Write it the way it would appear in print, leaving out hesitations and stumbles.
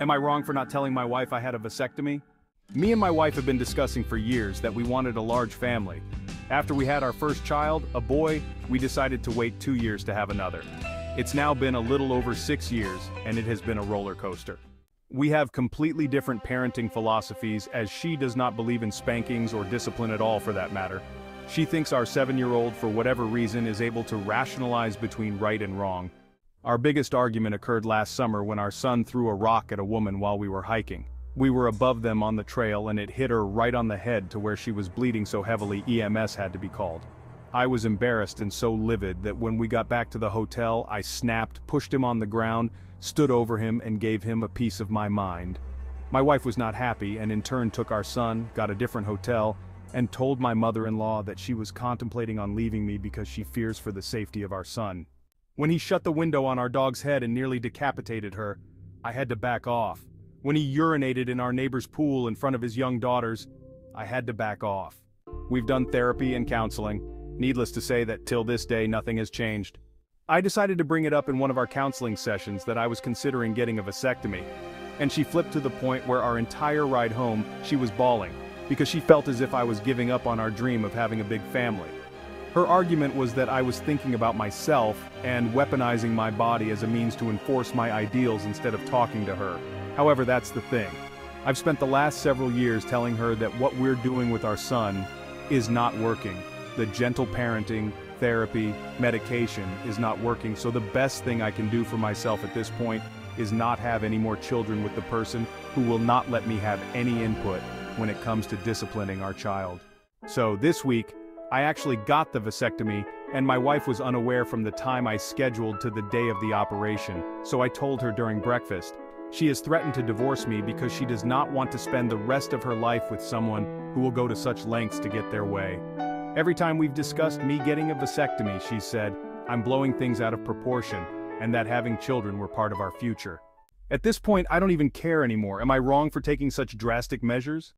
Am I wrong for not telling my wife I had a vasectomy? Me and my wife have been discussing for years that we wanted a large family. After we had our first child, a boy, we decided to wait 2 years to have another. It's now been a little over 6 years, and it has been a roller coaster. We have completely different parenting philosophies, as she does not believe in spankings or discipline at all for that matter. She thinks our 7-year-old, for whatever reason, is able to rationalize between right and wrong. Our biggest argument occurred last summer when our son threw a rock at a woman while we were hiking. We were above them on the trail and it hit her right on the head to where she was bleeding so heavily EMS had to be called. I was embarrassed and so livid that when we got back to the hotel, I snapped, pushed him on the ground, stood over him and gave him a piece of my mind. My wife was not happy and in turn took our son, got a different hotel, and told my mother-in-law that she was contemplating on leaving me because she fears for the safety of our son. When he shut the window on our dog's head and nearly decapitated her, I had to back off. When he urinated in our neighbor's pool in front of his young daughters, I had to back off. We've done therapy and counseling. Needless to say that till this day nothing has changed. I decided to bring it up in one of our counseling sessions that I was considering getting a vasectomy, and she flipped to the point where our entire ride home she was bawling, because she felt as if I was giving up on our dream of having a big family. Her argument was that I was thinking about myself and weaponizing my body as a means to enforce my ideals instead of talking to her. However, that's the thing. I've spent the last several years telling her that what we're doing with our son is not working. The gentle parenting, therapy, medication is not working, so the best thing I can do for myself at this point is not have any more children with the person who will not let me have any input when it comes to disciplining our child. So this week, I actually got the vasectomy, and my wife was unaware from the time I scheduled to the day of the operation, so I told her during breakfast. She has threatened to divorce me because she does not want to spend the rest of her life with someone who will go to such lengths to get their way. Every time we've discussed me getting a vasectomy, she said, I'm blowing things out of proportion, and that having children were part of our future. At this point, I don't even care anymore. Am I wrong for taking such drastic measures?